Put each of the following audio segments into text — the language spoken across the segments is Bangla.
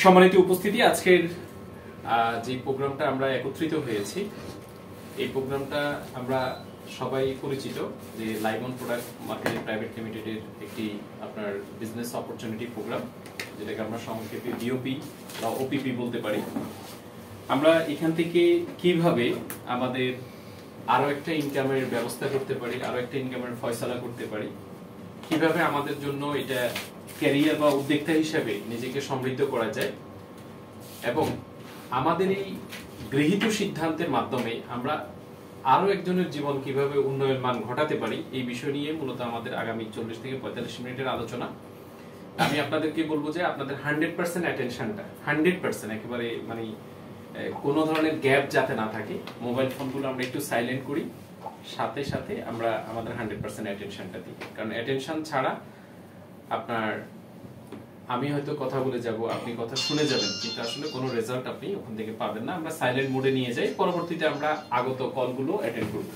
সম্মানিত উপস্থিতি, আজকের যে প্রোগ্রামটা আমরা একত্রিত হয়েছি, এই প্রোগ্রামটা আমরা সবাই পরিচিত যে live on product marketing private লিমিটেডের একটি আপনার বিজনেস অপরচুনিটি প্রোগ্রাম, যেটাকে আমরা সংক্ষেপে বিওপি বা ওপিপি বলতে পারি। আমরা এখান থেকে কিভাবে আমাদের আরো একটা ইনকামের ব্যবস্থা করতে পারি, আরো একটা ইনকামের ফয়সালা করতে পারি, কিভাবে আমাদের জন্য এটা ক্যারিয়ার বা উদ্যোক্তা হিসেবে নিজেকে সমৃদ্ধ করা যায়, এবং আমাদের এই গৃহীত সিদ্ধান্তের মাধ্যমে আমরা আরো একজনের জীবন কিভাবে উন্নয়ন মান ঘটাতে পারি, এই বিষয় নিয়ে মূলত আমাদের আগামী 40 থেকে 45 মিনিটের আলোচনা। আমি আপনাদেরকে বলবো যে আপনাদের 100% অ্যাটেনশনটা 100% একেবারে মানে কোনো ধরনের গ্যাপ যাতে না থাকে, মোবাইল ফোনগুলো আমরা একটু সাইলেন্ট করি, সাথে সাথে আমরা আমাদের 100% অ্যাটেনশনটা দিই। কারণ অ্যাটেনশন ছাড়া আপনার আমি হয়তো কথা বলে যাব, আপনি কথা শুনে যাবেন, কিন্তু আসলে কোনো রেজাল্ট আপনি ওখান থেকে পাবেন না। আমরা সাইলেন্ট মোডে নিয়ে যাই, পরবর্তীতে আমরা আগত কলগুলো অ্যাটেন্ড করব।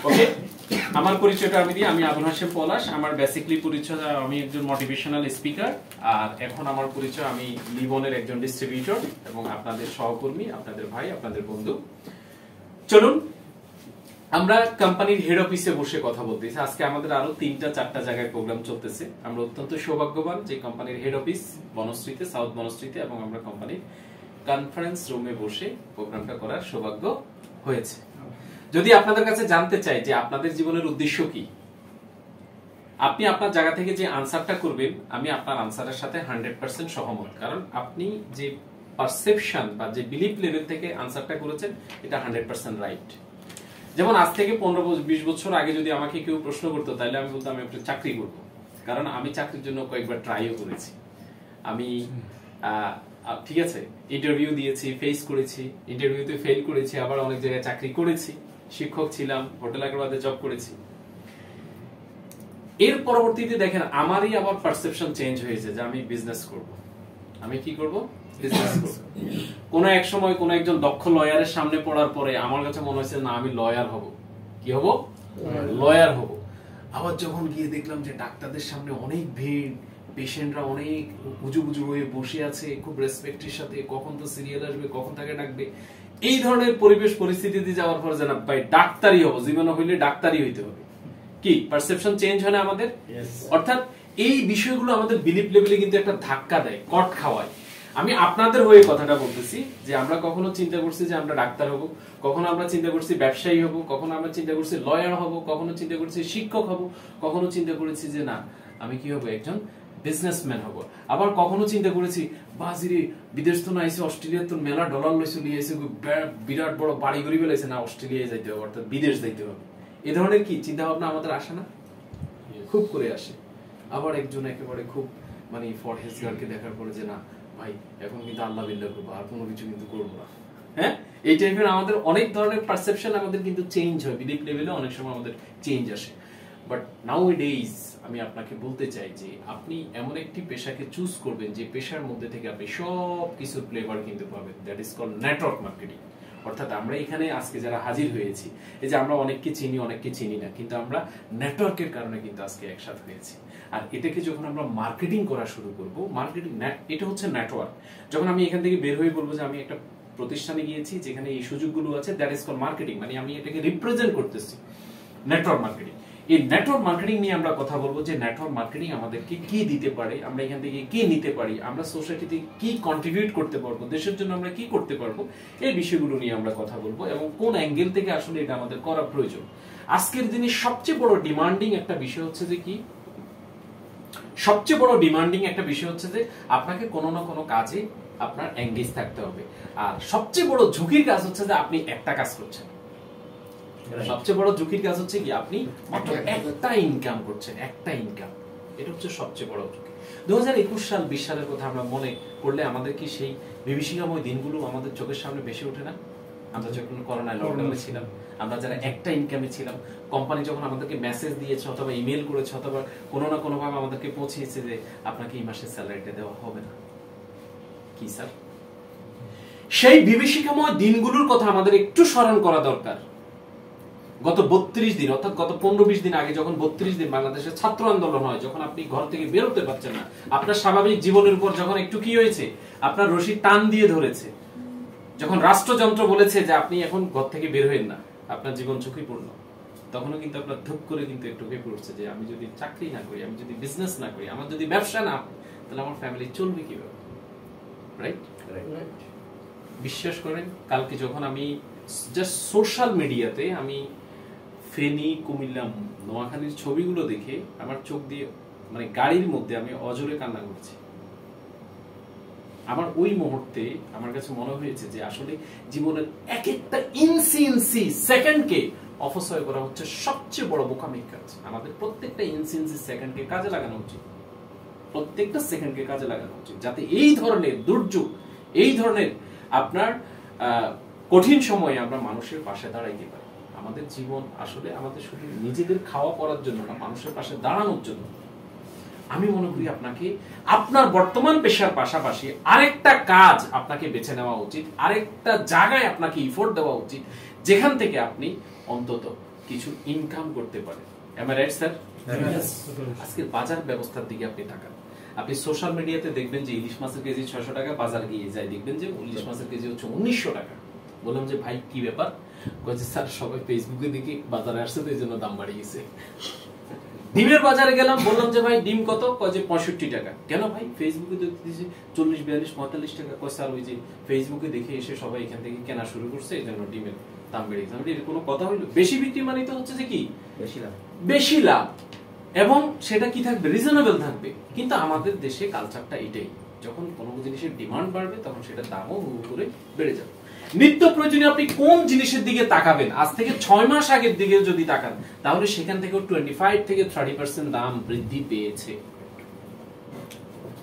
ওকে, আমার পরিচয়টা আমি দিই। আমি আবুল হাশেম পলাশ। আমার বেসিক্যালি পরিচয়, আমি একজন মোটিভেশনাল স্পিকার, আর এখন আমার পরিচয় আমি লিবনের একজন ডিস্ট্রিবিউটর এবং আপনাদের সহকর্মী, আপনাদের ভাই, আপনাদের বন্ধু। চলুন আমরা কোম্পানির হেড অফিসে বসে কথা বলতেছি। আজকে আমাদের আরো 3-4টা জায়গায় প্রোগ্রাম চলতেছে। আমরা অত্যন্ত সৌভাগ্যবান যে কোম্পানির হেড অফিস বনশ্রীতে, সাউথ বনশ্রীতে, এবং আমরা কোম্পানির কনফারেন্স রুমে বসে প্রোগ্রামটা করার সৌভাগ্য হয়েছে। যদি আপনাদের কাছে জানতে চাই যে আপনাদের জীবনের উদ্দেশ্য কি, আপনি আপনার জায়গা থেকে যে আনসারটা করবেন, আমি আপনার আনসারের সাথে 100% সহমত। কারণ আপনি যে পারসেপশন বা যে বিলিফ লেভেল থেকে আনসারটা করেছেন, এটা 100% রাইট। যেমন আজ থেকে 15-20 বছর আগে যদি আমাকে কেউ প্রশ্ন করতো, তাহলে আমি বলতাম আমি একটা চাকরি করব। কারণ আমি চাকরির জন্য কয়েকবার ট্রাইও করেছি। আমি ঠিক আছে, ইন্টারভিউ দিয়েছি, ফেস করেছি, ইন্টারভিউতে ফেল করেছি, আবার অনেক জায়গায় চাকরি করেছি, শিক্ষক ছিলাম, হোটেল আগ্রবাদে জব করেছি। এর পরবর্তীতে দেখেন আমারই আবার পারসেপশন চেঞ্জ হয়েছে যে আমি বিজনেস করব। আমি কি করব? বিজনেস করব। কোন এক সময় কোন একজন দক্ষ লয়ারের সামনে পড়ার পরে আমার কাছে মনে হয়েছে না, আমি লয়ার হব। কি হব? লয়ার হব। আবার যখন গিয়ে দেখলাম যে ডাক্তারদের সামনে অনেক ভিড়, পেশেন্টরা অনেক উজু বুজু হয়ে বসে আছে, খুব রেসপেক্টের সাথে, কখন তো সিরিয়াল আসবে, কখন তাকে ডাকবে, এই ধরনের পরিবেশ পরিস্থিতিতে যাওয়ার পর জানা ভাই ডাক্তারই হবো, জীবনে হইলে ডাক্তারই হইতে হবে। কি পারসেপশন চেঞ্জ হয় না আমাদের? অর্থাৎ এই বিষয়গুলো আমাদের বিলিফ লেভেলে কিন্তু একটা ধাক্কা দেয়, কট খাওয়ায়। আমি আপনাদের হয়ে কথাটা বলতেছি যে আমরা কখনো চিন্তা করছি যে আমরা ডাক্তার হব, কখনো আমরা চিন্তা করছি ব্যবসায়ী হব, কখনো আমরা চিন্তা করছি লয়ার হব, কখনো চিন্তা করছি শিক্ষক হব, কখনো চিন্তা করেছি যে না আমি কি হব, একজন বিজনেসম্যান হব। আবার কখনো চিন্তা করেছি বাজিরে বিদেশ তো না আইসে, অস্ট্রেলিয়ার তো মেলা ডলার লইছে, নিয়ে এসে বিরাট বড় বাড়ি গড়ি বেলাইছে, না অস্ট্রেলিয়ায় যাইতে হবে, অর্থাৎ বিদেশ যাইতে হবে। এ ধরনের কি চিন্তা ভাবনা আমাদের আসে না? খুব করে আসে। আবার একজন একেবারে খুব মানে ফরহেজগারকে দেখার পরে যে না ভাই এখন কিন্তু আল্লাহ বিল্লাহ করবো, আর কোনো কিছু কিন্তু করবো না। হ্যাঁ, এই টাইপের আমাদের অনেক ধরনের পারসেপশন আমাদের কিন্তু চেঞ্জ হয়, বিলিফ লেভেলে অনেক সময় আমাদের চেঞ্জ আসে। বাট নাও ডেইজ আমি আপনাকে বলতে চাই যে আপনি এমন একটি পেশাকে চুজ করবেন যে পেশার মধ্যে থেকে আপনি সব কিছু ফ্লেভার কিন্তু পাবেন। That is called network marketing. অর্থাৎ আমরা এখানে আজকে যারা হাজির হয়েছি, এই যে আমরা অনেককে চিনি, অনেককে চিনি না, কিন্তু আমরা নেটওয়ার্কের কারণে কিন্তু আজকে একসাথে হয়েছি। আর এটাকে যখন আমরা মার্কেটিং করা শুরু করব, মার্কেটিং এটা হচ্ছে নেটওয়ার্ক। যখন আমি এখান থেকে বের হয়ে বলবো যে আমি একটা প্রতিষ্ঠানে গিয়েছি যেখানে এই সুযোগগুলো আছে, দ্যাট ইজ কল্ড মার্কেটিং। মানে আমি এটাকে রিপ্রেজেন্ট করতেছি, নেটওয়ার্ক মার্কেটিং। এই নেটওয়ার্ক মার্কেটিং নিয়ে আমরা কথা বলবো যে নেটওয়ার্ক মার্কেটিং আমাদেরকে কি দিতে পারে, আমরা এখান থেকে কি নিতে পারি, আমরা সোসাইটিতে কি কন্ট্রিবিউট করতে পারবো, দেশের জন্য আমরা কি করতে পারবো, এই বিষয়গুলো নিয়ে আমরা কথা বলবো এবং কোন অ্যাঙ্গেল থেকে আসলে এটা আমাদের করা প্রয়োজন। আজকের দিনে সবচেয়ে বড় ডিমান্ডিং একটা বিষয় হচ্ছে যে কি, সবচেয়ে বড় ডিমান্ডিং একটা বিষয় হচ্ছে যে আপনাকে কোনো না কোনো কাজে আপনার এঙ্গেজ থাকতে হবে। আর সবচেয়ে বড় ঝুঁকির কাজ হচ্ছে যে আপনি একটা কাজ করছেন। সবচেয়ে বড় ঝুঁকির কাজ হচ্ছে কি, আপনি মাত্র একটা ইনকাম করছেন, একটা ইনকাম। এটা হচ্ছে সবচেয়ে বড় ঝুঁকি। 2021 সাল 20 সালের কথা আমরা মনে করলে আমাদের কি সেই বিভীষিকাময় দিনগুলো আমাদের চোখের সামনে ভেসে ওঠে না? আমরা যখন করোনায় লকডাউনে ছিলাম, আমরা যারা একটা ইনকামে ছিলাম, কোম্পানি যখন আমাদেরকে মেসেজ দিয়েছে অথবা ইমেল করেছে অথবা কোনো না কোনো ভাবে আমাদেরকে পৌঁছিয়েছে যে আপনাকে এই মাসের স্যালারিটা দেওয়া হবে না। কি স্যার, সেই বিভীষিকাময় দিনগুলোর কথা আমাদের একটু স্মরণ করা দরকার। গত 32 দিন অর্থাৎ গত 15-20 দিন আগে যখন 32 দিন বাংলাদেশের ছাত্র আন্দোলন হয়, যখন আপনি ঘর থেকে বেরোতে পারছেন না, আপনার স্বাভাবিক জীবনের উপর যখন একটু কি হয়েছে, আপনার রশি টান দিয়ে ধরেছে, যখন রাষ্ট্রযন্ত্র বলেছে যে আপনি এখন ঘর থেকে বের হইন না, আপনার জীবন ঝুঁকিপূর্ণ, তখনও কিন্তু আপনার ধুপ করে কিন্তু একটু হয়ে পড়ছে যে আমি যদি চাকরি না করি, আমি যদি বিজনেস না করি, আমার যদি ব্যবসা না হয়, তাহলে আমার ফ্যামিলি চলবে কিভাবে? রাইট? বিশ্বাস করেন, কালকে যখন আমি জাস্ট সোশ্যাল মিডিয়াতে আমি ফেনী, কুমিল্লা, নোয়াখালীর ছবিগুলো দেখে আমার চোখ দিয়ে মানে গাড়ির মধ্যে আমি অজরে কান্না করছি। আমার ওই মুহূর্তে আমার কাছে মনে হয়েছে যে আসলে জীবনের এক একটা ইনসি সেকেন্ডকে অপচয় করা হচ্ছে সবচেয়ে বড় বোকামির কাজ। আমাদের প্রত্যেকটা ইনসি সেকেন্ডকে কাজে লাগানো উচিত, প্রত্যেকটা সেকেন্ডকে কাজে লাগানো উচিত, যাতে এই ধরনের দুর্যোগ, এই ধরনের আপনার কঠিন সময়ে আমরা মানুষের পাশে দাঁড়াইতে পারি। আমাদের জীবন আসলে আমাদের শুধু নিজেদের খাওয়া পড়ার জন্য না, মানুষের পাশে দাঁড়ানোর জন্য। আমি মনে করি আপনাকে আপনার বর্তমান পেশার পাশাপাশি আরেকটা কাজ আপনাকে বেছে নেওয়া উচিত, আরেকটা জায়গায় আপনাকে এফোর্ট দেওয়া উচিত, যেখান থেকে আপনি অন্তত কিছু ইনকাম করতে পারেন। Am I right sir? আজকের বাজার ব্যবস্থার দিকে আপনি তাকান, আপনি সোশ্যাল মিডিয়াতে দেখবেন যে ইলিশ মাছের কেজি 600 টাকা, বাজার গিয়ে যায় দেখবেন যে ইলিশ মাছের কেজি হচ্ছে 1900 টাকা। বললাম যে ভাই কি ব্যাপার? কয়েছে স্যার সবাই ফেসবুকে দেখি বাজারে আসছে তো এই জন্য দাম বাড়িয়ে গেছে। ডিমের বাজারে গেলাম, বললাম যে ভাই ডিম কত? কয় যে 65 টাকা। কেন ভাই? ফেসবুকে দেখতেছি 40, 42, 45 টাকা। কয় স্যার ওই যে ফেসবুকে দেখে এসে সবাই এখান থেকে কেনা শুরু করছে, এই জন্য ডিমের দাম বেড়ে গেছে। এর কোনো কথা হইলো? বেশি বিক্রি মানে তো হচ্ছে যে কি বেশি লাভ, এবং সেটা কি থাকবে? রিজনেবল থাকবে। কিন্তু আমাদের দেশে কালচারটা এটাই, যখন কোনো জিনিসের ডিমান্ড বাড়বে তখন সেটার দামও হু করে বেড়ে যাবে। নিত্য প্রয়োজনীয় আপনি কোন জিনিসের দিকে তাকাবেন, আজ থেকে 6 মাস আগের দিকে যদি তাকান, তাহলে সেখান থেকে 25 থেকে 30% দাম বৃদ্ধি পেয়েছে।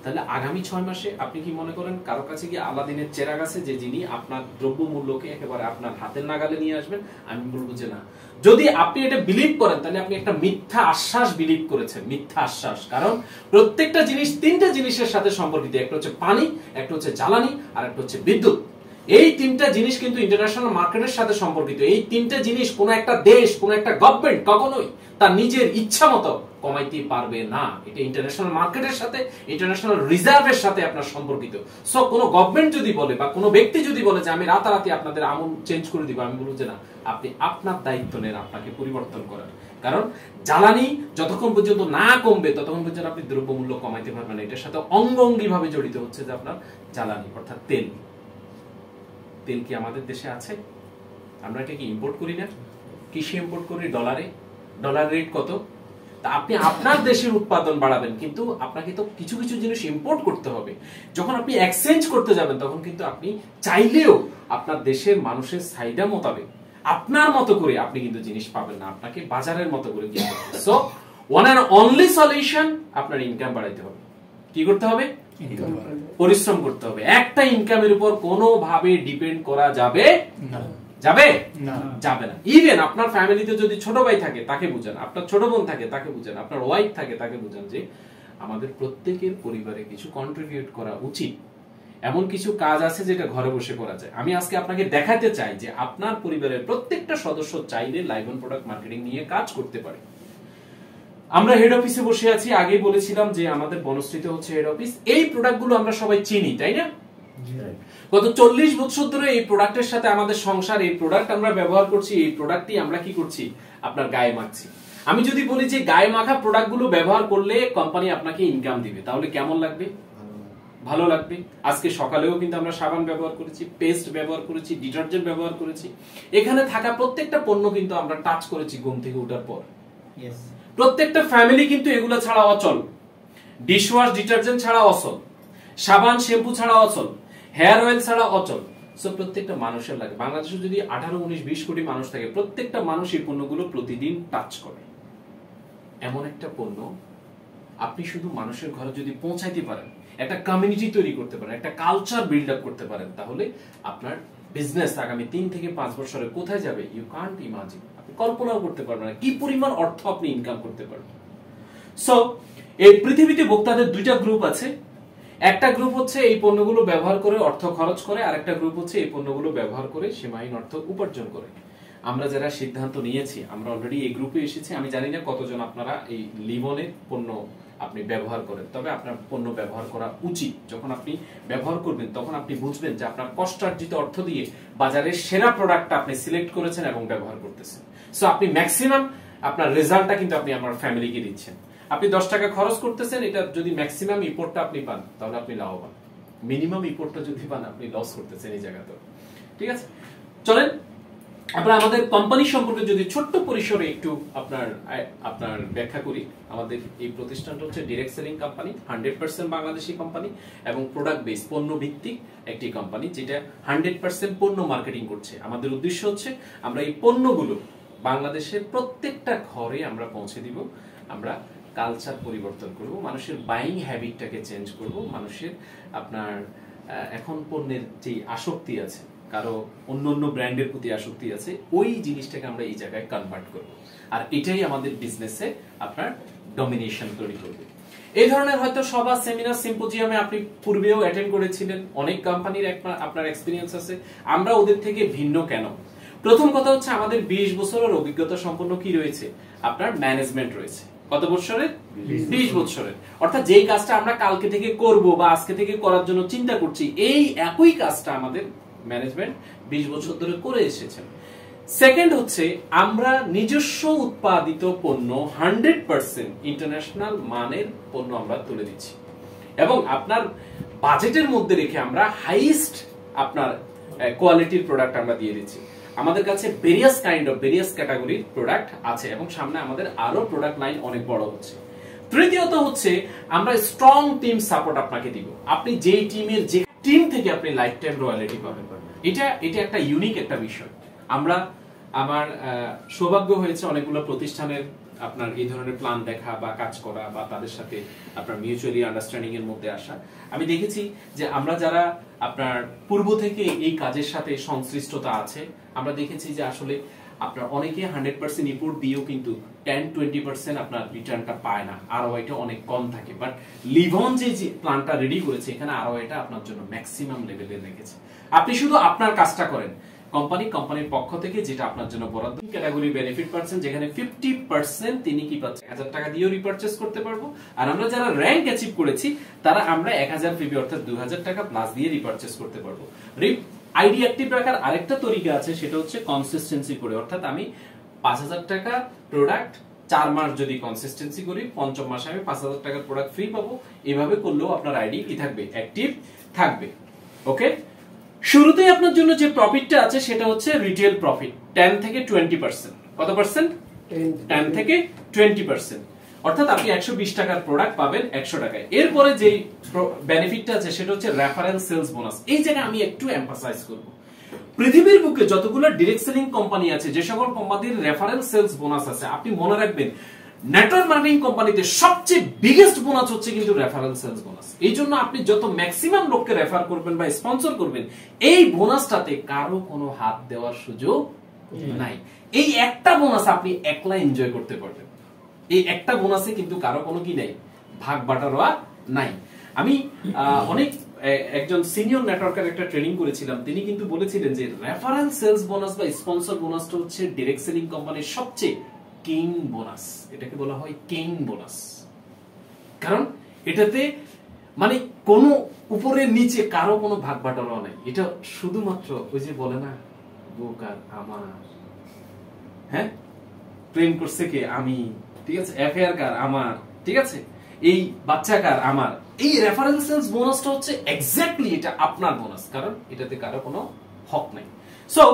তাহলে আগামী 6 মাসে আপনি কি মনে করেন কারো কাছে কি আলাদিনের চেরাগ আছে যে যিনি আপনার দ্রব্য মূল্যকে একেবারে আপনার হাতের নাগালে নিয়ে আসবেন? আমি বলবো যে না। যদি আপনি এটা বিলিভ করেন, তাহলে আপনি একটা মিথ্যা আশ্বাস বিলিভ করেছেন, মিথ্যা আশ্বাস। কারণ প্রত্যেকটা জিনিস 3টা জিনিসের সাথে সম্পর্কিত, একটা হচ্ছে পানি, একটা হচ্ছে জ্বালানি, আর একটা হচ্ছে বিদ্যুৎ। এই 3টা জিনিস কিন্তু ইন্টারন্যাশনাল মার্কেটের সাথে সম্পর্কিত। এই 3টা জিনিস কোন একটা দেশ, কোন একটা গভর্নমেন্ট কখনোই তার নিজের ইচ্ছা মতো কমাইতে পারবে না। এটা ইন্টারন্যাশনাল মার্কেটের সাথে, ইন্টারন্যাশনাল রিজার্ভের সাথে আপনার সম্পর্কিত। সো কোন গভর্নমেন্ট যদি বলে বা কোন ব্যক্তি যদি বলে যে আমি রাতারাতি আপনাদের আমল চেঞ্জ করে দিব, আমি বলবো যে না, আপনি আপনার দায়িত্ব নেন আপনাকে পরিবর্তন করার। কারণ জ্বালানি যতক্ষণ পর্যন্ত না কমবে ততক্ষণ পর্যন্ত আপনি দ্রব্যমূল্য কমাইতে পারবেন না। এটার সাথে অঙ্গাঙ্গি ভাবে জড়িত হচ্ছে যে আপনার জ্বালানি অর্থাৎ তেল। তেল কি আমাদের দেশে আছে? আমরা কি ইম্পোর্ট করি না? কৃষি ইম্পোর্ট করি ডলারে। ডলার রেট কত? তা আপনি আপনার দেশের উৎপাদন বাড়াবেন, কিন্তু আপনাকে তো কিছু কিছু জিনিস ইম্পোর্ট করতে হবে। যখন আপনি এক্সচেঞ্জ করতে যাবেন তখন কিন্তু আপনি চাইলেও আপনার দেশের মানুষের চাহিদা মোতাবেক আপনার মতো করে আপনি কিন্তু জিনিস পাবেন না, আপনাকে বাজারের মতো করে কিনতে হবে। So one and only solution, আপনার ইনকাম বাড়াইতে হবে। কি করতে হবে? পরিশ্রম করতে হবে। একটা ইনকামের উপর কোনোভাবে ডিপেন্ড করা যাবে না। যাবে না? যাবে না। ইভেন আপনার ফ্যামিলিতে যদি ছোট ভাই থাকে তাকে বুঝান, আপনার ছোট বোন থাকে তাকে বুঝান, আপনার ওয়াইফ থাকে তাকে বুঝান যে আমাদের প্রত্যেকের পরিবারে কিছু কন্ট্রিবিউট করা উচিত। এমন কিছু কাজ আছে যেটা ঘরে বসে করা যায়। আমি আজকে আপনাকে দেখাতে চাই যে আপনার পরিবারের প্রত্যেকটা সদস্য চাইলে লাইভ অন প্রোডাক্ট মার্কেটিং নিয়ে কাজ করতে পারে। আমরা হেড অফিসে বসে আছি, আগেই বলেছিলাম যে আমাদের বনশ্রীতে হচ্ছে হেড অফিস। এই প্রোডাক্টগুলো আমরা সবাই চিনি, তাই না? গত 40 বছর ধরে এই প্রোডাক্টের সাথে আমাদের সংসার, এই প্রোডাক্ট আমরা ব্যবহার করছি, এই প্রোডাক্টই আমরা কি করছি? আপনার গায়ে মাখছি। আমি যদি বলি যে গায়ে মাখা প্রোডাক্টগুলো ব্যবহার করলে কোম্পানি আপনাকে ইনকাম দিবে, তাহলে কেমন লাগবে? ভালো লাগবে। আজকে সকালেও কিন্তু আমরা সাবান ব্যবহার করেছি, পেস্ট ব্যবহার করেছি, ডিটারজেন্ট ব্যবহার করেছি। এখানে থাকা প্রত্যেকটা পণ্য কিন্তু আমরা টাচ করেছি ঘুম থেকে ওঠার পর। প্রত্যেকটা ফ্যামিলি কিন্তু এগুলো ছাড়া অচল। ডিশওয়াশ ডিটারজেন্ট ছাড়া অচল, সাবান শ্যাম্পু ছাড়া অচল, হেয়ার অয়েল ছাড়া অচল। সো প্রত্যেকটা মানুষের লাগে। বাংলাদেশে যদি 18, 19, 20 কোটি মানুষ থাকে, প্রত্যেকটা মানুষ এই পণ্যগুলো প্রতিদিন টাচ করে। এমন একটা পণ্য আপনি শুধু মানুষের ঘরে যদি পৌঁছাইতে পারেন, একটা কমিউনিটি তৈরি করতে পারেন, একটা কালচার বিল্ড আপ করতে পারেন, তাহলে আপনার বিজনেস আগামী 3 থেকে 5 বছরে কোথায় যাবে ইউ কান্ট ইমাজিন। আপনি কল্পনাও করতে পারবেন না কি পরিমাণ অর্থ আপনি ইনকাম করতে পারবেন। সো এই পৃথিবীতে বক্তাদের 2টা গ্রুপ আছে। একটা গ্রুপ হচ্ছে এই পণ্যগুলো ব্যবহার করে অর্থ খরচ করে, আর একটা গ্রুপ হচ্ছে এই পণ্যগুলো ব্যবহার করে সীমাহীন অর্থ উপার্জন করে। আমরা যারা সিদ্ধান্ত নিয়েছি আমরা অলরেডি এই গ্রুপে এসেছি। আমি জানি না কতজন আপনারা এই লিভনের পণ্য আপনি ব্যবহার করেন, তবে আপনার পণ্য ব্যবহার করা উচিত। যখন আপনি ব্যবহার করবেন তখন আপনি বুঝবেন যে আপনার কষ্টার্জিত অর্থ দিয়ে বাজারের সেরা প্রোডাক্টটা আপনি সিলেক্ট করেছেন এবং ব্যবহার করতেছেন। সো আপনি ম্যাক্সিমাম আপনার রেজাল্টটা কিন্তু আপনি আপনার ফ্যামিলিকে দিচ্ছেন। আপনি 10 টাকা খরচ করতেছেন, এটা যদি ম্যাক্সিমাম ইম্পোর্টটা আপনি পান তাহলে আপনি লাভবান। মিনিমাম ইম্পোর্টটা যদি পান আপনি লস করতেছেন এই জায়গাতে। ঠিক আছে, চলেন আমরা আমাদের কোম্পানি সম্পর্কে যদি ছোট্ট পরিসরে একটু আপনার ব্যাখ্যা করি। আমাদের এই প্রতিষ্ঠানটা হচ্ছে direct selling company, 100% Bangladeshi company এবং প্রোডাক্ট বেস পণ্য ভিত্তিক একটি কোম্পানি যেটা 100% পণ্য মার্কেটিং করছে। আমাদের উদ্দেশ্য হচ্ছে আমরা এই পণ্যগুলো বাংলাদেশের প্রত্যেকটা ঘরে আমরা পৌঁছে দিব। আমরা কালচার পরিবর্তন করব, মানুষের বাইং হ্যাবিটটাকে চেঞ্জ করব। মানুষের আপনার এখন পণ্যের যে আসক্তি আছে, কারো অন্য ব্র্যান্ডের প্রতি আসক্তি আছে, ওই জিনিসটাকে আমরা এই জায়গায় কনভার্ট করব। আর এটাই আমাদের বিজনেসে আপনার ডমিনেশন তৈরি করবে। এই ধরনের হয়তো সভা, সেমিনার, সিম্পোজিয়ামে আপনি পূর্বেও অ্যাটেন্ড করেছিলেন, অনেক কোম্পানির আপনার এক্সপিরিয়েন্স আছে। আমরা ওদের থেকে ভিন্ন কেন? প্রথম কথা হচ্ছে আমাদের 20 বছরের অভিজ্ঞতা সম্পন্ন কি রয়েছে, আপনার ম্যানেজমেন্ট রয়েছে। কত বছরের? 20 বছরের। অর্থাৎ যেই কাজটা আমরা কালকে থেকে করব বা আজকে থেকে করার জন্য চিন্তা করছি, এই একই কাজটা আমাদের ম্যানেজমেন্ট 20 বছর ধরে করে এসেছেন। সেকেন্ড হচ্ছে আমরা নিজস্ব উৎপাদিত পণ্য 100% ইন্টারন্যাশনাল মানের পণ্য আমরা তুলে দিচ্ছি এবং আপনার বাজেটের মধ্যে রেখে আমরা হাইয়েস্ট আপনার কোয়ালিটির প্রোডাক্ট আমরা দিয়ে দিচ্ছি। আমাদের কাছে ভেরিয়াস ক্যাটাগরির প্রোডাক্ট আছে এবং সামনে আমাদের আরো প্রোডাক্ট লাইন অনেক বড় হচ্ছে। তৃতীয়ত হচ্ছে আমরা স্ট্রং টিম সাপোর্ট আপনাকে দিব। আপনি যেই টিমের যে টিম থেকে আপনি লাইফ টাইম রয়্যালিটি পাবেন, এটা একটা ইউনিক একটা বিষয়। আমার সৌভাগ্য হয়েছে অনেকগুলো প্রতিষ্ঠানের আপনার এই ধরনের প্ল্যান দেখা বা কাজ করা বা তাদের সাথে আপনার মিউচুয়ালি আন্ডারস্ট্যান্ডিং এর মধ্যে আসা। আমি দেখেছি যে আমরা যারা আপনার পূর্ব থেকে এই কাজের সাথে সংশ্লিষ্টতা আছে, আমরা দেখেছি যে আসলে আপনার অনেকে 100% ইম্পোর্ট দিয়েও কিন্তু 10-20% আপনার রিটার্নটা পায় না, আরওআইটা অনেক কম থাকে। বাট লিভন যে প্ল্যানটা রেডি করেছে, এখানে আরওআইটা আপনার জন্য ম্যাক্সিমাম লেভেলে রেখেছে। আপনি শুধু আপনার কাজটা করেন, কোম্পানির পক্ষ থেকে যেটা আপনার জন্য বরাদ্দ ক্যাটাগরি বেনিফিট পাচ্ছেন, যেখানে 50% তিনি কি পাচ্ছেন 1000 টাকা দিয়েও রিপারচেজ করতে পারবো। আর আমরা যারা র‍্যাঙ্ক অ্যাচিভ করেছি তারা আমরা 1000 পিবি অর্থাৎ 2000 টাকা প্লাস দিয়ে রিপারচেজ করতে পারবো। আইডি অ্যাক্টিভ রাখার আরেকটা তরিকা আছে, সেটা হচ্ছে কনসিস্টেন্সি করে। অর্থাৎ আমি 5000 টাকা প্রোডাক্ট 4 মাস যদি কনসিস্টেন্সি করি, পঞ্চম মাসে আমি 5000 টাকার প্রোডাক্ট ফ্রি পাবো। এভাবে করলেও আপনার আইডি কি থাকবে, অ্যাক্টিভ থাকবে। ওকে, শুরুতেই আপনার জন্য যে প্রফিটটা আছে সেটা হচ্ছে রিটেল প্রফিট 10 থেকে 20%। কত পার্সেন্ট? 10 থেকে 20%। অর্থাৎ আপনি 120 টাকার প্রোডাক্ট পাবেন 100 টাকায়। এরপরে যে বেনিফিটটা আছে সেটা হচ্ছে রেফারেন্স সেলস বোনাস। এই জায়গায় আমি একটু এমফাসাইজ করব, পৃথিবীর বুকে যতগুলো ডিরেক্ট সেলিং কোম্পানি আছে, যে সকল কোম্পানির রেফারেন্স সেলস বোনাস আছে, আপনি মনে রাখবেন নেটওয়ার্ক মার্কেটিং কোম্পানিতে সবচেয়ে বিগেস্ট বোনাস হচ্ছে কিন্তু রেফারেন্স সেলস বোনাস। এই জন্য আপনি যত ম্যাক্সিমাম লোককে রেফার করবেন বা স্পন্সর করবেন, এই বোনাসটাতে কারো কোনো হাত দেওয়ার সুযোগ নাই। এই একটা বোনাস আপনি একলা এনজয় করতে পারবেন। এই একটা বোনাসে কিন্তু কারো কোনো কি নাই, ভাগ বাটোয়ারা নাই। আমি একজন সিনিয়র নেটওয়ার্কার একটা ট্রেনিং করেছিলাম, তিনি কিন্তু বলেছিলেন যে রেফারেন্স সেলস বোনাস বা স্পন্সর বোনাসটা হচ্ছে ডিরেক্ট সেলিং কোম্পানির সবচেয়ে কিং বোনাস। এটাকে বলা হয় কিং বোনাস, কারণ এটাতে মানে কোনো উপরে নিচে কারো কোনো ভাগ বাটোয়ারা নাই। এটা শুধুমাত্র ওই যে বলে না, বোকার আমার, হ্যাঁ প্রেম করছে কে আমি, ঠিক আছে, অ্যাফেয়ার কার আমার, ঠিক আছে, এই বাচ্চা কার আমার। এই রেফারেন্স সেলস বোনাসটা হচ্ছে এক্স্যাক্টলি এটা আপনার বোনাস, কারণ এটাতে কারো কোনো হক নাই। সো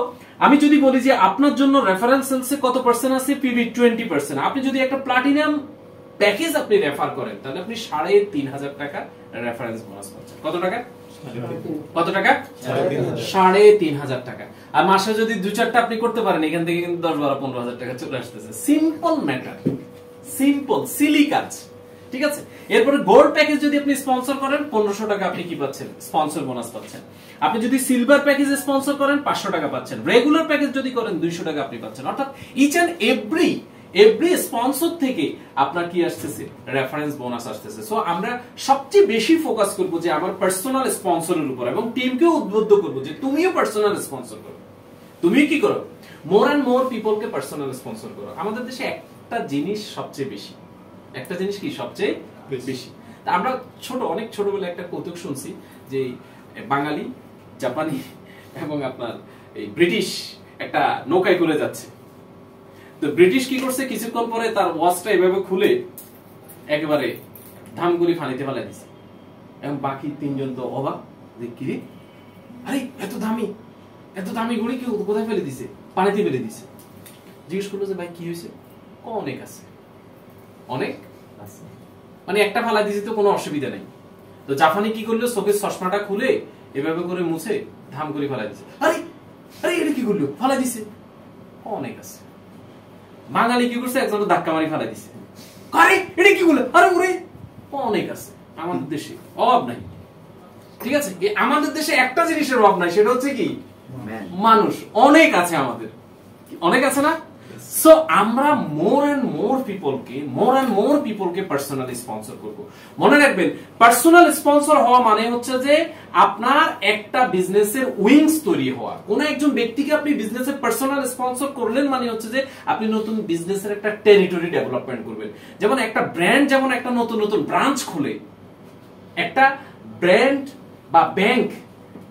আমি যদি বলি যে আপনার জন্য রেফারেন্স সেলসে কত পার্সেন্ট আছে, পিবি 20%। আপনি যদি একটা প্লাটিনাম প্যাকেজ আপনি রেফার করেন তাহলে আপনি 3500 টাকা রেফারেন্স বোনাস পাচ্ছেন। কত টাকা? কত টাকা? 3500 টাকা। আর মাসে যদি 2-4টা আপনি করতে পারেন, এখান থেকে কিন্তু 10-12-15,000 টাকা চলে আসতেছে। সিম্পল ম্যাটার, সিম্পল সিলি কাজ, ঠিক আছে। এরপরে গোল্ড প্যাকেজ যদি আপনি স্পন্সর করেন 1500 টাকা আপনি কি পাচ্ছেন, স্পন্সর বোনাস পাচ্ছেন। আপনি যদি সিলভার প্যাকেজে স্পন্সর করেন 500 টাকা পাচ্ছেন। রেগুলার প্যাকেজ যদি করেন 200 টাকা আপনি পাচ্ছেন। অর্থাৎ ইচ এন্ড এভরি স্পন্সর থেকে আপনার কি আসতেছে, রেফারেন্স বোনাস আসতেছে। সো আমরা সবচেয়ে বেশি ফোকাস করব যে আমার পার্সোনাল স্পন্সরের উপর, এবং টিমকেও উদ্বুদ্ধ করব যে তুমিও পার্সোনাল স্পন্সর করো। তুমি কি করো, মোর এন্ড মোর পিপলকে পার্সোনাল স্পন্সর করো। আমাদের দেশে একটা জিনিস সবচেয়ে বেশি, একটা জিনিস কি সবচেয়ে বেশি, তা আমরা অনেক ছোটবেলায় একটা কৌতুক শুনছি যে বাঙালি, জাপানি এবং আপনার এই ব্রিটিশ একটা নৌকায় করে যাচ্ছে। তো ব্রিটিশ কি করছে, কিছুক্ষণ পরে তার ওয়াচটা এভাবে খুলে একেবারে ধামগুলি ফানিতে ফেলে দিছে, এবং বাকি তিনজন তো অবাক যে কি রে, আরে এত দামি গুলি কি কোথায় ফেলে দিছে, পানিতে ফেলে দিছে। জিজ্ঞেস করলো যে ভাই কি হয়েছে, অনেক আছে, অনেক আছে, মানে একটা ফালা দিছে তো কোনো অসুবিধা নেই। তো জাপানি কি করলো, চোখের চশমাটা খুলে এভাবে করে মুছে ধাম করে ফেলা দিছে। আরে আরে এটা কি করলো, ফেলা দিছে, অনেক আছে। বাঙালি কি করছে, একজন ধাক্কা মারি ফেলা দিছে। আরে এটা কি করলো, আরে ওরে অনেক আছে। আমাদের দেশে অভাব নাই, ঠিক আছে, আমাদের দেশে একটা জিনিসের অভাব নাই, সেটা হচ্ছে কি মানুষ। অনেক আছে, আমাদের অনেক আছে না। সো আমরা মোর এন্ড মোর পিপলকে পার্সোনালি স্পন্সর করব। মনে রাখবেন, পার্সোনাল স্পন্সর হওয়া মানে হচ্ছে যে আপনার একটা বিজনেসের উইংস তৈরি হওয়া। কোন একজন ব্যক্তিকে আপনি বিজনেসের পার্সোনাল স্পন্সর করলেন মানে হচ্ছে যে আপনি নতুন বিজনেসের একটা টেরিটরি ডেভেলপমেন্ট করবেন। যেমন একটা ব্র্যান্ড যেমন একটা নতুন ব্রাঞ্চ খুলে, একটা ব্র্যান্ড বা ব্যাংক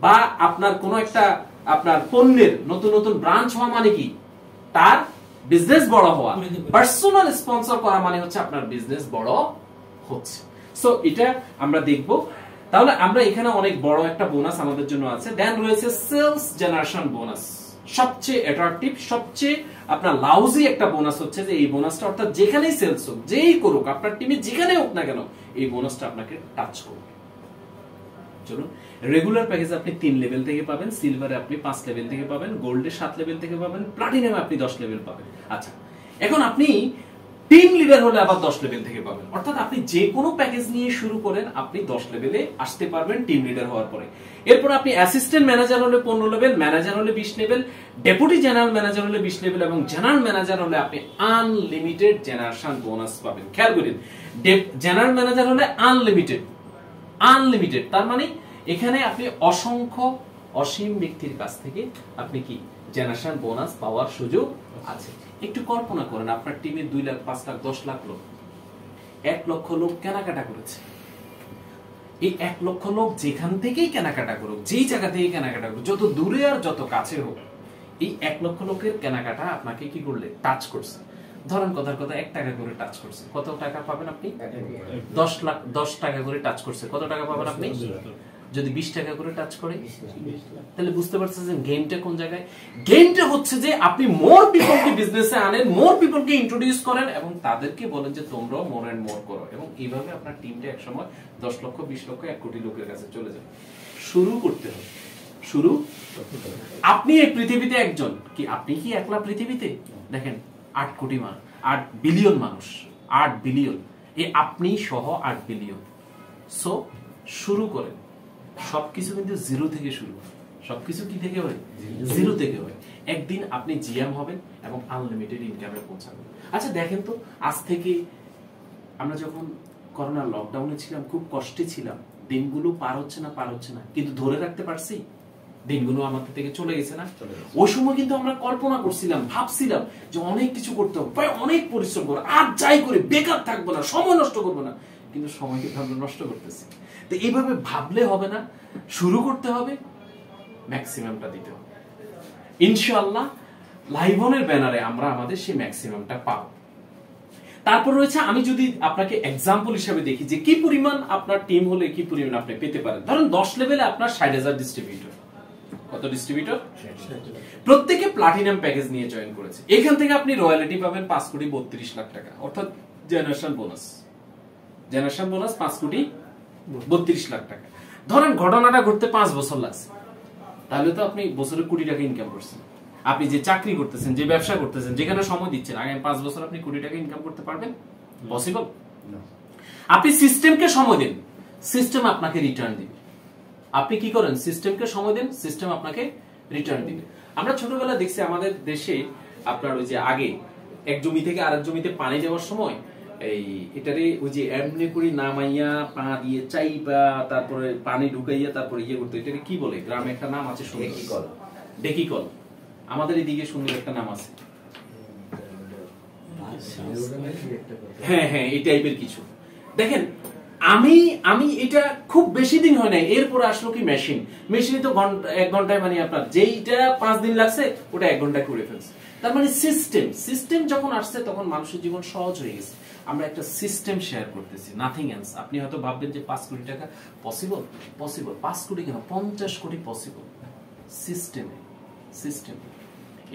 বা আপনার কোন একটা আপনার পণ্যের নতুন ব্রাঞ্চ হওয়া মানে কি তার বিজনেস বড় হওয়া। পার্সোনাল স্পন্সর করা মানে হচ্ছে আপনার বিজনেস বড় হচ্ছে। সো এটা আমরা দেখব। তাহলে আমরা এখানে অনেক বড় একটা বোনাস আমাদের জন্য আছে। দেন রয়েছে সেলস জেনারেশন বোনাস। সবচেয়ে অ্যাট্রাকটিভ, সবচেয়ে আপনার লাউজি একটা বোনাস হচ্ছে যে এই বোনাসটা, অর্থাৎ যেখানেই সেলস হোক, যেই করুক, আপনার টিমে যেখানে হোক না কেন, এই বোনাসটা আপনাকে টাচ করবে। চলুন, রেগুলার প্যাকেজে আপনি 3 লেভেল থেকে পাবেন, সিলভারে আপনি 5 লেভেল থেকে পাবেন, গোল্ডে 7 লেভেল থেকে পাবেন, প্লাটিনামে আপনি 10 লেভেল পাবেন। আচ্ছা, এখন আপনি টিম লিডার হলে আবার 10 লেভেল থেকে পাবেন। অর্থাৎ আপনি যে কোনো প্যাকেজ নিয়ে শুরু করেন, আপনি 10 লেভেলে আসতে পারবেন টিম লিডার হওয়ার পরে। এরপর আপনি অ্যাসিস্ট্যান্ট ম্যানেজার হলে 15 লেভেল, ম্যানেজার হলে 20 লেভেল, ডেপুটি জেনারেল ম্যানেজার হলে 20 লেভেল এবং জেনারেল ম্যানেজার হলে আপনি আনলিমিটেড জেনারেশন বোনাস পাবেন। খেয়াল করেন, জেনারেল ম্যানেজার হলে আনলিমিটেড, তার মানে এখানে আপনি অসীম ব্যক্তির কাছ থেকে আপনি কি জেনারেশন বোনাস পাওয়ার সুযোগ আছে। একটু কল্পনা করেন, আপনার টিমে 2 লাখ, 5 লাখ, 10 লাখ লোক, 1 লক্ষ লোক কেনাকাটা করেছে। এই 1 লক্ষ লোক যেখান থেকেই কেনাকাটা করুক, যেই জায়গা থেকে কেনাকাটা করুক, যত দূরে আর যত কাছে হোক, এই 1 লক্ষ লোকের কেনাকাটা আপনাকে কি করলে টাচ করছে। ধরেন কথার কথা 1 টাকা করে টাচ করছে, কত টাকা পাবেন আপনি? 10 টাকা করে টাচ করছে, কত টাকা পাবেন আপনি? যদি 20 টাকা করে টাচ করে, তাহলে বুঝতে পারছেন যে গেমটা কোন জায়গায়। গেমটা হচ্ছে যে আপনি মোর পিপলকে বিজনেসে আনেন, মোর পিপলকে ইন্ট্রোডিউস করেন এবং তাদেরকে বলেন যে তোমরাও মোর এন্ড মোর করো, এবং এইভাবে আপনার টিমটা একসময় 10 লক্ষ, 20 লক্ষ, 1 কোটি লোকের কাছে চলে যাবে। শুরু করতে হবে, আপনি এই পৃথিবীতে একজন কি, আপনি কি একলা পৃথিবীতে? দেখেন 8 কোটি মানুষ, 8 বিলিয়ন মানুষ, 8 বিলিয়ন, এই আপনি সহ 8 বিলিয়ন। সো শুরু করেন। সবকিছু কিন্তু জিরো থেকে শুরু হয়, সবকিছু কি থেকে হয়? জিরো থেকে হয়। একদিন আপনি জিএম হবেন এবং আনলিমিটেড ইনকামে পৌঁছাবেন। আচ্ছা দেখেন তো, আজ থেকে আমরা যখন করোনা লকডাউনে ছিলাম, খুব কষ্টে ছিলাম, দিনগুলো পার হচ্ছে না, কিন্তু ধরে রাখতে পারছি। দিনগুলো আমাদের থেকে চলে গেছে না? ওই সময় কিন্তু আমরা কল্পনা করছিলাম, ভাবছিলাম যে অনেক কিছু করতে হবে, অনেক পরিশ্রম করবো, আর যাই করে বেকার থাকবো না, সময় নষ্ট করবো না, কিন্তু সময় কিন্তু আমরা নষ্ট করতেছি। তো এইভাবে ভাবলে হবে না, শুরু করতে হবে, ম্যাক্সিমামটা দিতে হবে। ইনশাআল্লাহ লাইভনের ব্যানারে আমরা আমাদের সেই ম্যাক্সিমামটা পাবো। তারপর রয়েছে, আমি যদি আপনাকে এক্সাম্পল হিসেবে দেখি যে কি পরিমাণ আপনার টিম হলে কি পরিমাণ আপনি পেতে পারেন। ধরেন 10 লেভেলে আপনার 60,000 ডিস্ট্রিবিউটর। কত ডিস্ট্রিবিউটর? প্রত্যেকে প্লাটিনাম প্যাকেজ নিয়ে জয়েন করেছে। এখান থেকে আপনি রয়্যালিটি পাবেন 5 কোটি 32 লাখ টাকা, অর্থাৎ জেনারেশন বোনাস 5 কোটি 32 লাখ টাকা। ধরেন ঘটনাটা ঘটতে 5 বছর লাগছে, তাহলে তো আপনি বছরে কোটি টাকা ইনকাম করছেন। আপনি যে চাকরি করতেছেন, যে ব্যবসা করতেছেন, যেখানে সময় দিচ্ছেন, আগামী 5 বছর আপনি কোটি টাকা ইনকাম করতে পারবেন? পসিবল? আপনি সিস্টেমকে সময় দেন, সিস্টেম আপনাকে রিটার্ন দিবে। আপনি কি করেন? সিস্টেমকে সময় দেন, সিস্টেম আপনাকে রিটার্ন দিবে। আমরা ছোটবেলা দেখছি আমাদের দেশে, আপনার ওই যে আগে এক জমি থেকে আরেক জমিতে পানি দেওয়ার সময় এই এটারে ওই যে এমনি করে নামাইয়া পা দিয়ে চাইবা, তারপরে পানি ঢুকাইয়া তারপরে ইয়ে করতে, এটাকে কি বলে? গ্রামে একটা নাম আছে, ডেকিকল। আমাদের এদিকে সুন্দর একটা নাম আছে, হ্যাঁ হ্যাঁ এই টাইপের কিছু। দেখেন আমি আমি এটা খুব বেশি দিন হয় নাই, এরপরে আসলো কি মেশিন। মেশিনে তো 1 ঘন্টায় মানে আপনার যেইটা 5 দিন লাগছে ওটা 1 ঘন্টায় করে ফেলছে। তার মানে সিস্টেম যখন আসছে তখন মানুষের জীবন সহজ হয়ে গেছে। আমরা একটা সিস্টেম শেয়ার করতেছি, নাথিং এলস। আপনি হয়তো ভাববেন যে 5 কোটি টাকা পসিবল, 5 কোটি কেন, 50 কোটি পসিবল। সিস্টেমে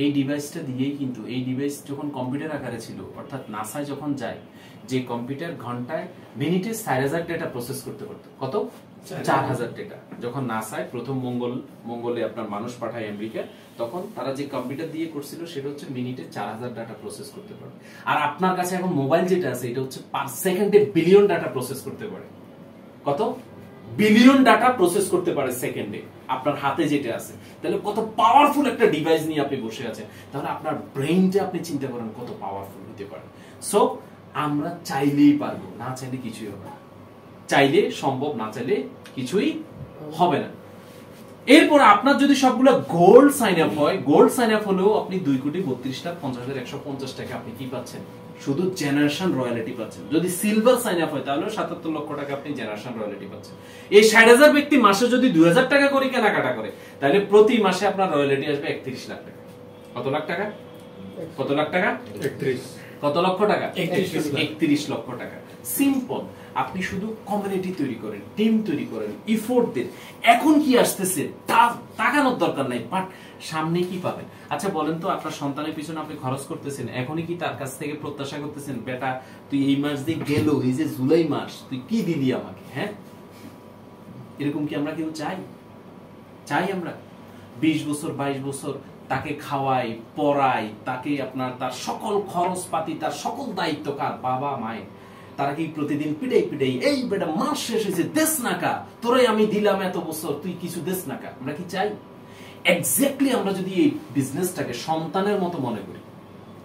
এই ডিভাইসটা দিয়েই কিন্তু, এই ডিভাইস যখন কম্পিউটার আকারে ছিল, অর্থাৎ নাসায় যখন যায়, যে কম্পিউটার ঘন্টায় মিনিটে 4000 ডেটা প্রসেস করতে পারতো। কত? 4000 ডেটা। যখন নাসায় প্রথম মঙ্গলে আপনার মানুষ পাঠায় আমেরিকা, তখন তারা যে কম্পিউটার দিয়ে করছিল সেটা হচ্ছে মিনিটে 4000 ডাটা প্রসেস করতে পারে। আর আপনার কাছে এখন মোবাইল যেটা আছে এটা হচ্ছে পার সেকেন্ডে বিলিয়ন ডাটা প্রসেস করতে পারে। কত? বিলিয়ন ডাটা প্রসেস করতে পারে সেকেন্ডে আপনার হাতে যেটা আছে। তাহলে কত পাওয়ারফুল একটা ডিভাইস নিয়ে আপনি বসে আছেন। তাহলে আপনার ব্রেইনটা আপনি চিন্তা করেন কত পাওয়ারফুল হতে পারে। সো আমরা চাইলেই পারবো, না চাইলে কিছুই হবে না। চাইলে সম্ভব, না চাইলে কিছুই হবে না। এরপর আপনার যদি সবগুলো গোল্ড সাইন আপ হয়, গোল্ড সাইন আপ হলেও আপনি 2,32,50,150 টাকা আপনি কি পাচ্ছেন? শুধু জেনারেশন রয়্যালিটি পাচ্ছেন। যদি সিলভার সাইন আপ হয় তাহলে 77 লক্ষ টাকা আপনি জেনারেশন রয়্যালিটি পাচ্ছেন। এই 60,000 ব্যক্তি মাসে যদি 2000 টাকা করে কেনাকাটা করে, তাহলে প্রতি মাসে আপনার রয়্যালিটি আসবে 31 লাখ টাকা। কত লাখ টাকা? কত লাখ টাকা? 31। কত লক্ষ টাকা? 31 লক্ষ টাকা। সিম্পল। আপনি শুধু কমিউনিটি তৈরি করেন, টিম তৈরি করেন, ইফোর্ট দেন। এখন কি আসতেছে তাকানোর দরকার নাই, বাট সামনে কি পাবেন। আচ্ছা বলেন তো, আপনার সন্তানের পিছনে আপনি খরচ করতেছেন, এখনই কি তার কাছ থেকে প্রত্যাশা করতেছেন, বেটা তুই এই মাস দিয়ে গেল, এই যে জুলাই মাস তুই কি দিলি আমাকে? হ্যাঁ, এরকম কি আমরা কেউ চাই? আমরা 20 বছর 22 বছর তাকে খাওয়াই, পড়াই, তাকে আপনার তার সকল খরচপাতি, তার সকল দায়িত্ব কার? বাবা মায়ের। তারা কি প্রতিদিন পিটাই এই বেটা মাস শেষ হয়েছে দেশ নাকা, তোরে আমি দিলাম এত বছর, তুই কিছু দেশ নাকা? আমরা কি চাই? এক্স্যাক্টলি আমরা যদি এই বিজনেসটাকে সন্তানের মতো মনে করি,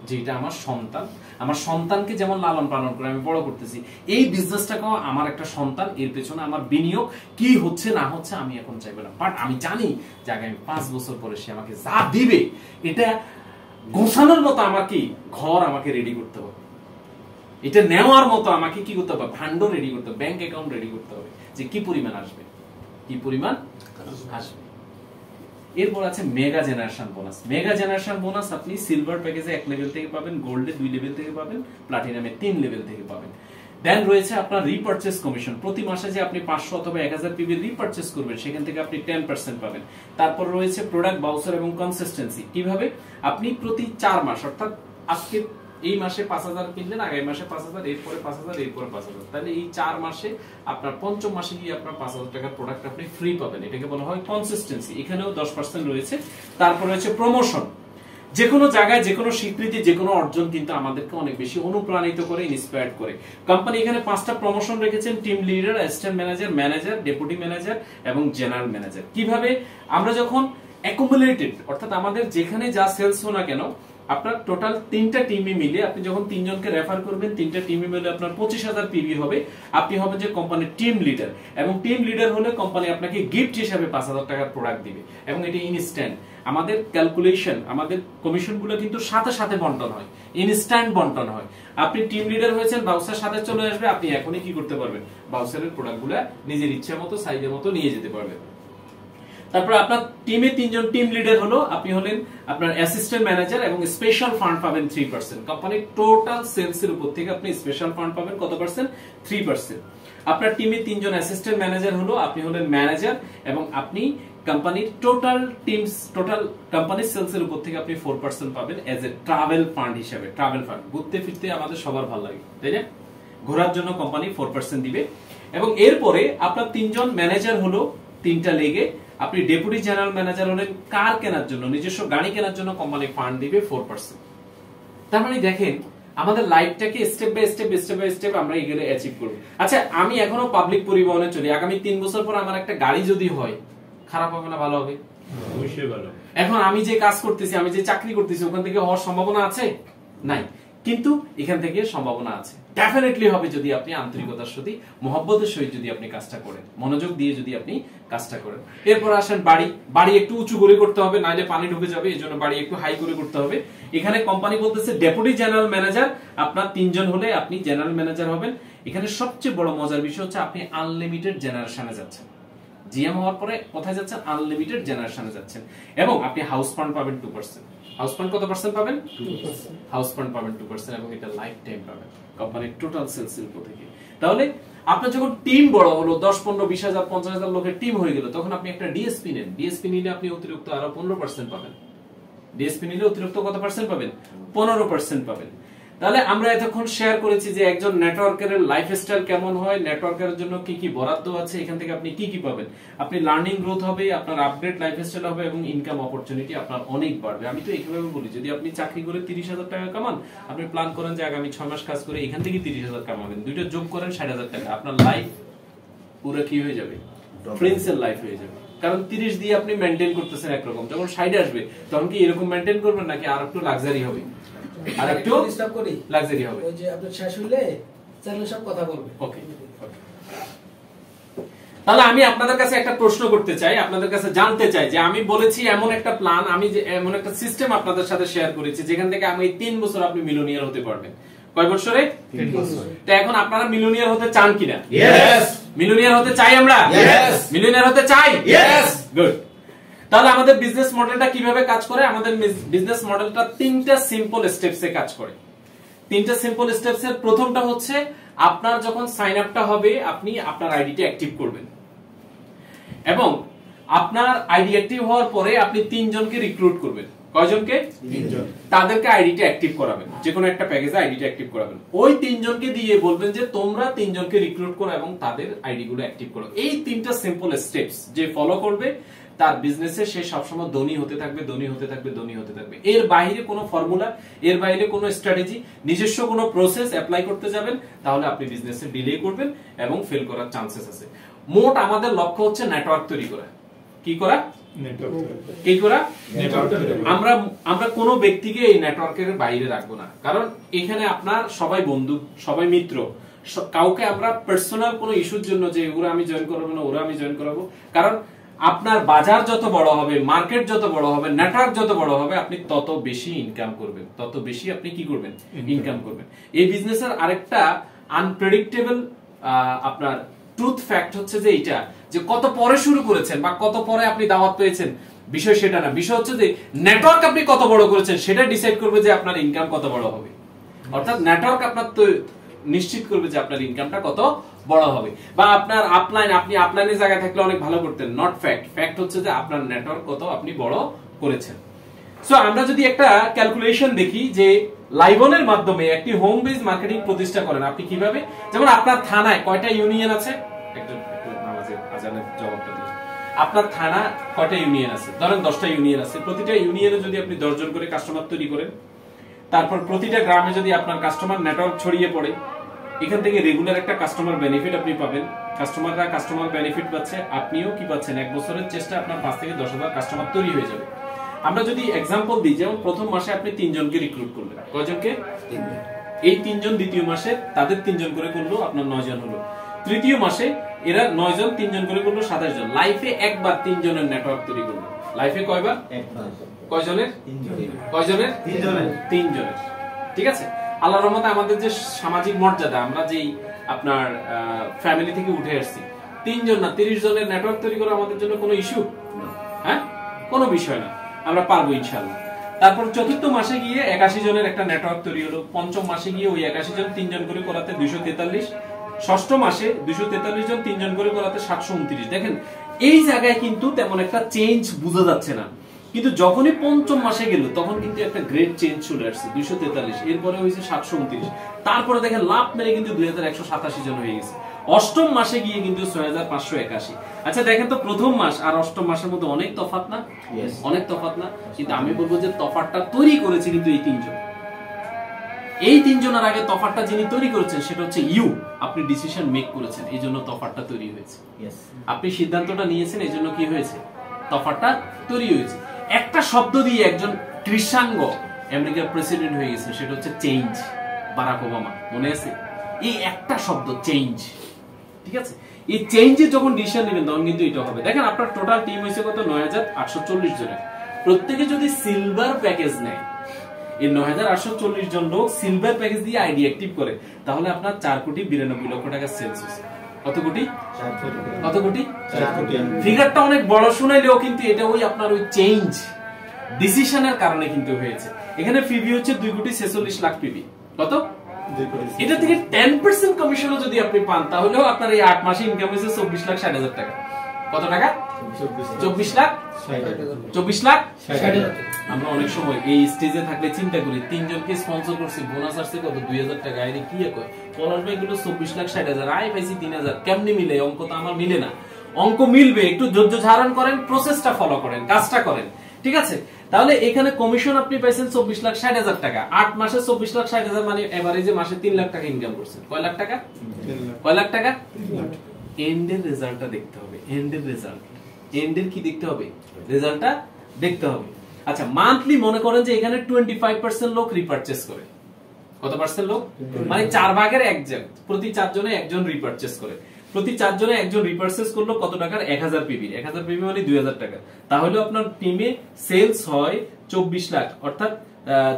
যে এটা আমার সন্তান, আমার সন্তানকে যেমন লালন পালন করে আমি বড় করতেছি, এই বিজনেসটাকেও আমার একটা সন্তান, এর পেছনে আমার বিনিয়োগ কি হচ্ছে না হচ্ছে আমি এখন চাইবো না। বাট আমি জানি যে আগামী 5 বছর পরে সে আমাকে যা দিবে, এটা গোছানোর মতো আমাকে ঘর আমাকে রেডি করতে হবে, এটা নেওয়ার মতো আমাকে কি করতে হবে? ফান্ড রেডি করতে হবে, ব্যাংক অ্যাকাউন্ট রেডি করতে হবে, যে কি পরিমাণ আসবে, কি পরিমাণ আসবে। এরপর আছে mega generation bonus. Mega generation bonus আপনি সিলভার প্যাকেজে 1 লেভেল থেকে পাবেন, গোল্ডে 2 লেভেল থেকে পাবেন, প্লাটিনামে 3 লেভেল থেকে পাবেন। দেন রয়েছে আপনার রিপারচেজ কমিশন। প্রতি মাসে যে আপনি 500 অথবা 1000 পিবি রিপারচেজ করবেন, সেখান থেকে আপনি 10% পাবেন। তারপর রয়েছে প্রোডাক্ট বাউচার এবং কনসিস্টেন্সি। কিভাবে? আপনি প্রতি 4 মাস, অর্থাৎ আজকে এই মাসে 5000 কিনলেন, আগামী মাসে 5000, এরপরে 5000, এরপরে 5000, তাহলে এই 4 মাসে আপনার পঞ্চম মাসে গিয়ে আপনার 5000 টাকার প্রোডাক্ট আপনি ফ্রি পাবেন। এটাকে বলা হয় কনসিস্টেন্সি। এখানেও 10% রয়েছে। তারপর রয়েছে প্রমোশন। যে কোনো জায়গায় যে কোনো স্বীকৃতি, যে কোনো অর্জন কিন্তু আমাদেরকে অনেক বেশি অনুপ্রাণিত করে, ইন্সপায়ার্ড করে। কোম্পানি এখানে 5টা প্রমোশন রেখেছেন: team leader, assistant manager, deputy manager এবং জেনারেল ম্যানেজার। কিভাবে? আমরা যখন অ্যাকুমুলেটেড, অর্থাৎ আমাদের যেখানে যা সেলস হো না কেন, আপনার টোটাল 3টা টিমে মিলে আপনি যখন 3 জনকে রেফার করবেন, 3টা টিমে মিলে আপনার 25,000 পিবি হবে। আপনি হবেন যে কোম্পানির টিম লিডার, এবং টিম লিডার হলে কোম্পানি আপনাকে গিফট হিসাবে 5000 টাকার প্রোডাক্ট দিবে, এবং এটা ইনস্ট্যান্ট। আমাদের ক্যালকুলেশন, আমাদের কমিশনগুলো কিন্তু সাথে সাথে বন্টন হয়, ইনস্ট্যান্ট বন্টন হয়। আপনি টিম লিডার হয়েছেন, বাউচার সাথে চলে আসবে, আপনি এখনই কি করতে পারবেন? বাউচারের প্রোডাক্টগুলো নিজের ইচ্ছা মতো, সাইজের মতো নিয়ে যেতে পারবেন। তারপর আপনার টিমে 3 জন টিম লিডার হলো, আপনি হলেন আপনার অ্যাসিস্ট্যান্ট ম্যানেজার, এবং স্পেশাল ফান্ড পাবেন 3%। কোম্পানির টোটাল সেলস এর উপর থেকে আপনি স্পেশাল ফান্ড পাবেন কত পার্সেন্ট? 3%। আপনার টিমে 3 জন অ্যাসিস্ট্যান্ট ম্যানেজার হলো, আপনি হলেন ম্যানেজার, এবং আপনি কোম্পানির টোটাল কোম্পানির সেলস এর উপর থেকে আপনি 4% পাবেন এজ এ ট্রাভেল ফান্ড হিসেবে। ট্রাভেল ফান্ড, ঘুরতে ফিরতে আমাদের সবার ভালো লাগে, তাই না? ঘোরার জন্য কোম্পানি 4% দিবে। এবং এরপরে আপনার 3 জন ম্যানেজার হলো 3টা লেগে, আপনি ডেপুটি জেনারেল ম্যানেজার হলেন কার কেনার জন্য, নিজস্ব গাড়ি কেনার জন্য কোম্পানি ফান্ড দিবে 4%। তার মানে দেখেন আমাদের লাইফটাকে স্টেপ বাই স্টেপ আমরা এগুলো অ্যাচিভ করব। আচ্ছা, আমি এখনো পাবলিক পরিবহনে চলি, আগামী 3 বছর পর আমার একটা গাড়ি যদি হয়, খারাপ হবে না ভালো হবে? অবশ্যই ভালো। এখন আমি যে কাজ করতেছি, আমি যে চাকরি করতেছি, ওখান থেকে হওয়ার সম্ভাবনা আছে? নাই, কিন্তু এখান থেকে সম্ভাবনা আছে। ডেফিনেটলি হবে যদি আপনি আন্তরিকতার সাথে মহব্বতের সহিত যদি আপনি কাজটা করেন, মনোযোগ দিয়ে যদি আপনি কাজটা করেন। এরপর আসেন বাড়ি একটু উঁচু করে করতে হবে, নাইলে পানি ঢুকে যাবে, এই জন্য বাড়ি একটু হাই করে করতে হবে। এখানে কোম্পানি বলতেছে ডেপুটি জেনারেল ম্যানেজার, আপনার 3 জন হলে আপনি জেনারেল ম্যানেজার হবেন। এখানে সবচেয়ে বড় মজার বিষয় হচ্ছে আপনি আনলিমিটেড জেনারেশনে যাচ্ছেন। জিএম হওয়ার পরে কোথায় যাচ্ছেন? আনলিমিটেড জেনারেশনে যাচ্ছেন। এবং আপনি হাউস ফান্ড পাবেন 2%। হাউস ফান্ড কত পার্সেন্ট পাবেন? 2%। হাউস ফান্ড পাবেন 2% এবং এটা লাইফ টাইম পাবেন কোম্পানির টোটাল সেলস এর থেকে। তাহলে আপনার যখন টিম বড় হলো, 10, 15, 20,000, 50,000 লোকের টিম হয়ে গেল, তখন আপনি একটা ডিএসপি নেন। ডিএসপি নিলে আপনি অতিরিক্ত আরো 15% পাবেন। ডিএসপি নিলে অতিরিক্ত কত পার্সেন্ট পাবেন? 15% পাবেন। তাহলে আমরা এতক্ষণ শেয়ার করেছি যে একজন নেটওয়ার্কারের লাইফস্টাইল কেমন হয়, নেটওয়ার্কারের জন্য কি কি বরাদ্দ আছে, এখান থেকে আপনি কি কি পাবেন। আপনি লার্নিং গ্রোথ হবে, আপনার আপগ্রেড লাইফস্টাইল হবে এবং ইনকাম অপরচুনিটি আপনার অনেক বাড়বে। আমি তো এইভাবে বলি, যদি আপনি চাকরি করে 30,000 টাকা কামান, আপনি প্ল্যান করেন যে আগামী 6 মাস কাজ করে এখান থেকে 30,000 কামাবেন, দুইটা যোগ করেন 60,000 টাকা, আপনার লাইফ পুরো কি হয়ে যাবে? প্রিন্সের লাইফ হয়ে যাবে। কারণ 30 দিয়ে আপনি মেইনটেইন করতেছেন একরকম, যখন 60 আসবে তখন কি এরকম মেইনটেইন করবেন নাকি আর একটু লাক্সারি হবে? আর একটু লাক্সারি হবে। ওই যে আপনি শেষ হইলে চ্যানেলে সব কথা বলবে। ওকে। তাহলে আমি আপনাদের কাছে একটা প্রশ্ন করতে চাই, আপনাদের কাছে জানতে চাই যে আমি বলেছি এমন একটা প্ল্যান, আমি যে এমন একটা সিস্টেম আপনাদের সাথে শেয়ার করেছি যেখান থেকে আমি 3 বছর আপনি মিলিয়নিয়ার হতে পারবেন। কয় বছরে? 3 বছর। তো এখন আপনারা মিলিয়নিয়ার হতে চান কিনা? ইয়েস। মিলিয়নিয়ার হতে চাই আমরা? ইয়েস। মিলিয়নিয়ার হতে চাই? ইয়েস। গুড। তাহলে আমাদের বিজনেস মডেলটা কিভাবে কাজ করে? আমাদের বিজনেস মডেলটা 3টা সিম্পল স্টেপসে কাজ করে। 3টা সিম্পল স্টেপসের প্রথমটা হচ্ছে আপনার যখন সাইন আপটা হবে আপনি আপনার আইডিটা অ্যাক্টিভ করবেন এবং আপনার আইডি অ্যাক্টিভ হওয়ার পরে আপনি 3 জনকে রিক্রুট করবেন। কয়জনকে? 3 জন। তাদেরকে আইডিটা অ্যাক্টিভ করাবেন, যে কোনো একটা প্যাকেজে আইডিটা অ্যাক্টিভ করাবেন। ওই 3 জনকে দিয়ে বলবেন যে তোমরা 3 জনকে রিক্রুট করো এবং তাদের আইডি গুলো অ্যাক্টিভ করো। এই 3টা সিম্পল স্টেপস যে ফলো করবে তার বিজনেসে সে সবসময় ধনী হতে থাকবে, ধনী হতে থাকবে, ধনী হতে থাকবে। এর বাইরে কোনো ফর্মুলা, এর বাইরে কোনো স্ট্র্যাটেজি, নিজস্ব কোনো প্রসেস অ্যাপ্লাই করতে যাবেন তাহলে আপনি বিজনেসে ডিলে করবেন এবং ফেল করার চান্সেস আছে। মোট আমাদের লক্ষ্য হচ্ছে নেটওয়ার্ক তৈরি করা। কি করা? কি করা? আমরা কোনো ব্যক্তিকে এই নেটওয়ার্কের বাইরে রাখবো না, কারণ এখানে আপনার সবাই বন্ধু, সবাই মিত্র। কাউকে আমরা পার্সোনাল কোনো ইস্যুর জন্য যে ওরা আমি জয়েন করাবো না, ওরা আমি জয়েন করাবো, কারণ আপনার বাজার যত বড় হবে, মার্কেট যত বড় হবে, নেটওয়ার্ক যত বড় হবে, আপনি তত বেশি ইনকাম করবেন, তত বেশি আপনি কি করবেন? ইনকাম করবেন। এই বিজনেসের আরেকটা আনপ্রেডিক্টেবল আপনার ট্রুথ ফ্যাক্ট হচ্ছে যে এটা, যে কত পরে শুরু করেছেন বা কত পরে আপনি দাওয়াত পেয়েছেন, বিষয় সেটা না। বিষয় হচ্ছে যে নেটওয়ার্ক আপনি কত বড় করেছেন সেটা ডিসাইড করবে যে আপনার ইনকাম কত বড় হবে। অর্থাৎ নেটওয়ার্ক আপনার তো নিশ্চিত করবে যে আপনার ইনকামটা কত বড় হবে। বা আপনার আপলাইন, আপনি আপলাইনের জায়গায় থাকলে অনেক ভালো করতেন, নট ফ্যাক্ট। ফ্যাক্ট হচ্ছে যে আপনার নেটওয়ার্ক কত আপনি বড় করেছেন। সো আমরা যদি একটা ক্যালকুলেশন দেখি যে লাইভনের মাধ্যমে একটি হোম বেস মার্কেটিং প্রতিষ্ঠা করেন আপনি কিভাবে, যেমন আপনার থানায় কয়টা ইউনিয়ন আছে? একটু নামাজের আজানের জবাবটা দিন। আপনার থানা কয়টা ইউনিয়ন আছে? ধরেন 10টা ইউনিয়ন আছে। প্রতিটা ইউনিয়নে যদি আপনি 10 জন করে কাস্টমার তৈরি করেন, তারপর প্রতিটা গ্রামে যদি আপনার কাস্টমার নেটওয়ার্ক ছড়িয়ে পড়ে, এখান থেকে রেগুলার একটা কাস্টমার বেনিফিট আপনি পাবেন। কাস্টমাররা কাস্টমার বেনিফিট পাচ্ছে, আপনিও কি পাচ্ছেন? 1 বছরের চেষ্টা আপনার 5 থেকে 10,000 কাস্টমার তৈরি হয়ে যাবে। আমরা যদি এক্সাম্পল দিই, যেমন প্রথম মাসে আপনি 3 জনকে রিক্রুট করলেন। কয়জনকে? 3 জন। এই 3 জন দ্বিতীয় মাসে তাদের 3 জন করে করলো, আপনার 9 জন হলো। তৃতীয় মাসে এরা 9 জন 3 জন করে করলো, 27 জন। লাইফে একবার 3 জনের নেটওয়ার্ক তৈরি করলো। লাইফে কয়বার? একবার। কয়জনের? 3 জনের। কয়জনের? 3 জনের। 3 জনের। ঠিক আছে। আল্লাহর রহমতে আমাদের যে সামাজিক মর্যাদা, আমরা যেই আপনার ফ্যামিলি থেকে উঠে আসছি, 3 জন না 30 জনের নেটওয়ার্ক তৈরি করা আমাদের জন্য কোনো ইস্যু? হ্যাঁ, কোনো বিষয় না, আমরা পারবো ইনশাআল্লাহ। তারপর চতুর্থ মাসে গিয়ে 81 জনের একটা নেটওয়ার্ক তৈরি হলো। পঞ্চম মাসে গিয়ে ওই 81 জন 3 জন করে করাতে 243। ষষ্ঠ মাসে 243 জন 3 জন করে করাতে 729। দেখেন এই জায়গায় কিন্তু তেমন একটা চেঞ্জ বোঝা যাচ্ছে না, কিন্তু যখনই পঞ্চম মাসে গেল তখন কিন্তু একটা গ্রেট চেঞ্জ চলে আসছে। 243, এরপরে হয়েছে 729, তারপরে দেখেন লাভ মেরে কিন্তু 2187 জন হয়ে গেছে। অষ্টম মাসে গিয়ে কিন্তু 6581। আচ্ছা দেখেন তো, প্রথম মাস আর অষ্টম মাসের মধ্যে অনেক তফাৎ না? অনেক তফাৎ না? কিন্তু আমি বলবো যে তফাৎটা তৈরি করেছে কিন্তু এই 3 জন। এই 3 জনের আগে তফাৎটা যিনি তৈরি করেছেন সেটা হচ্ছে ইউ। আপনি ডিসিশন মেক করেছেন, এই জন্য তফাৎটা তৈরি হয়েছে। আপনি সিদ্ধান্তটা নিয়েছেন, এই জন্য কি হয়েছে? তফাৎটা তৈরি হয়েছে। একটা শব্দ দিয়ে একজন কৃষ্ণাঙ্গ আমেরিকার প্রেসিডেন্ট হয়ে গেছে, সেটা হচ্ছে চেঞ্জ। বারাক ওবামা, মনে আছে? এই একটা শব্দ চেঞ্জ, ঠিক আছে? এই চেঞ্জে যখন ডিসিশন নেবেন তখন কিন্তু এটা হবে। দেখেন আপনার টোটাল টিম হয়েছে কত, 9840 জনের। প্রত্যেকে যদি সিলভার প্যাকেজ নেয়, এই 9840 জন লোক সিলভার প্যাকেজ দিয়ে আইডি অ্যাক্টিভ করে, তাহলে আপনার 4,92,00,000 টাকা সেলস হয়েছে। কত কোটি? কত কোটি? 4 কোটি। ফিগারটা অনেক বড় শুনাইলেও কিন্তু এটা ওই আপনার ওই চেঞ্জ ডিসিশনের কারণে কিন্তু হয়েছে। এখানে পিবি হচ্ছে 2,46,00,000 পিবি। কত? এটা থেকে 10% কমিশনও যদি আপনি পান, তাহলেও আপনার এই 8 মাসে ইনকাম হয়েছে 24,60,000 টাকা। কত টাকা? 24,60,000। আমরা অনেক সময় এই স্টেজে থাকলে চিন্তা করি, 3 জনকে স্পন্সর করছি, বোনাস আসছে কত, 2,000 টাকা। আরে কি কয় পলাশ ভাই, এগুলো 24,60,000, আয় পাইছি 3,000, কেমনে মিলে? অঙ্ক তো আমার মিলে না। অঙ্ক মিলবে, একটু ধৈর্য ধারণ করেন, প্রসেসটা ফলো করেন, কাজটা করেন, ঠিক আছে? তাহলে এখানে কমিশন আপনি পাইছেন 24,60,000 টাকা। 8 মাসে 24,60,000 মানে এভারেজে মাসে 3 লাখ টাকা ইনকাম করছেন। কয় লাখ টাকা? কয় লাখ টাকা? এন্ডের রেজাল্টটা দেখতে হবে। এন্ডের রেজাল্ট, এন্ডের কি দেখতে হবে? রেজাল্টটা দেখতে হবে। আচ্ছা, মান্থলি মনে করেন যে এখানে 25% লোক রিপারচেজ করে। কত পার্সেন্ট লোক? মানে 4 ভাগের 1 জন, প্রতি 4 জনে একজন রিপারচেজ করে। প্রতি 4 জনে একজন রিপারচেজ করলো কত টাকার? 1000 পিবি। 1000 পিবি মানে 2000 টাকা। তাহলে আপনার টিমে সেলস হয় 24 লাখ, অর্থাৎ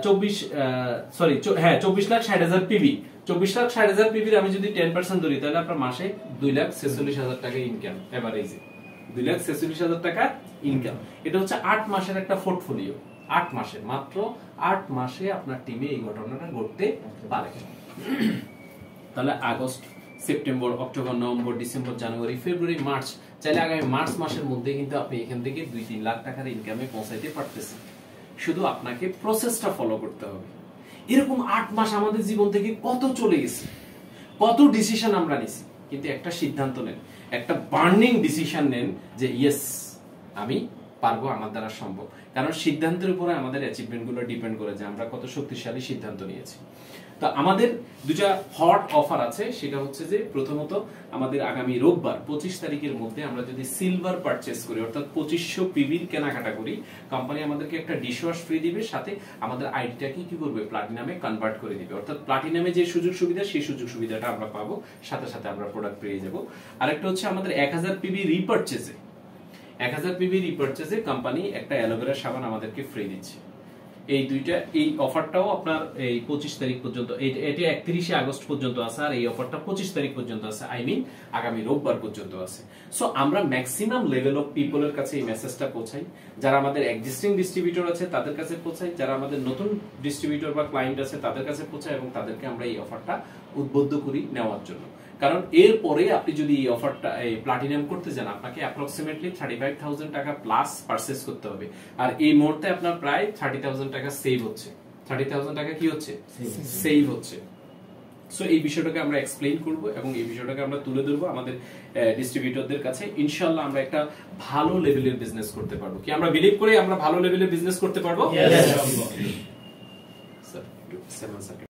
24,60,000 পিবি। 24,60,000 পিবির আমি যদি 10% ধরি, তাহলে আপনার মাসে 2,46,000 টাকা ইনকাম এভারেজে। 2,46,000 টাকা ইনকাম। এটা হচ্ছে 8 মাসের একটা পোর্টফোলিও। 8 মাসে, মাত্র 8 মাসে আপনার টিমে এই ঘটনাটা ঘটতে পারে। তাহলে August, September, October, November, December, January, February, March, চাইলে আগামী মার্চ মাসের মধ্যে কিন্তু আপনি এখান থেকে 2-3 লাখ টাকার ইনকামে পৌঁছাইতে পারতেছেন। শুধু আপনাকে প্রসেসটা ফলো করতে হবে। এরকম 8 মাস আমাদের জীবন থেকে কত চলে গেছে, কত ডিসিশন আমরা নিছি, কিন্তু একটা সিদ্ধান্ত নেন, একটা বার্নিং ডিসিশন নেন যে ইয়েস আমি পারবো, আমার দ্বারা সম্ভব। কারণ সিদ্ধান্তের উপরে আমাদের অ্যাচিভমেন্ট গুলো ডিপেন্ড করে যে আমরা কত শক্তিশালী সিদ্ধান্ত নিয়েছি। তো আমাদের দুটা হট অফার আছে, সেটা হচ্ছে যে প্রথমত আমাদের আগামী রোববার 25 তারিখের মধ্যে আমরা যদি সিলভার পারচেজ করি, অর্থাৎ 2500 পিবির কেনাকাটা করি, কোম্পানি আমাদেরকে একটা ডিশওয়াশ ফ্রি দিবে, সাথে আমাদের আইডিটাকে কি করবে, প্লাটিনামে কনভার্ট করে দিবে। অর্থাৎ প্লাটিনামে যে সুযোগ সুবিধা, সেই সুযোগ সুবিধাটা আমরা পাবো, সাথে সাথে আমরা প্রোডাক্ট পেয়ে যাবো। আরেকটা হচ্ছে আমাদের 1000 পিবি রিপারচেজে, 1000 পিবি রিপারচেজে কোম্পানি একটা অ্যালোভেরা সাবান আমাদেরকে ফ্রি দিচ্ছে। এই দুইটা, এই অফারটাও আপনার এই 25 তারিখ পর্যন্ত, এটা 31 আগস্ট পর্যন্ত আছে, আর এই অফারটা 25 তারিখ পর্যন্ত আছে, আই মিন আগামী রোববার পর্যন্ত আছে। সো আমরা ম্যাক্সিমাম লেভেল অফ পিপলের কাছে এই মেসেজটা পৌঁছাই। যারা আমাদের এক্সিস্টিং ডিস্ট্রিবিউটর আছে তাদের কাছে পৌঁছাই, যারা আমাদের নতুন ডিস্ট্রিবিউটর বা ক্লায়েন্ট আছে তাদের কাছে পৌঁছাই, এবং তাদেরকে আমরা এই অফারটা উদ্বুদ্ধ করি নেওয়ার জন্য। কারণ এরপরে আপনি যদি এই অফারটা, এই প্লাটিনাম করতে যান, আপনাকে অ্যাপ্রক্সিমেটলি 35,000 টাকা প্লাস পারচেজ করতে হবে। আর এই মুহূর্তে আপনার প্রায় 30,000 টাকা সেভ হচ্ছে। 30,000 টাকা কি হচ্ছে? সেভ হচ্ছে। সো এই বিষয়টাকে আমরা এক্সপ্লেইন করব এবং এই বিষয়টাকে আমরা তুলে ধরবো আমাদের ডিস্ট্রিবিউটরদের কাছে। ইনশাআল্লাহ আমরা একটা ভালো লেভেলের বিজনেস করতে পারবো। কি আমরা বিলিভ করি আমরা ভালো লেভেলের বিজনেস করতে পারবো? Yes. Sir 7 second.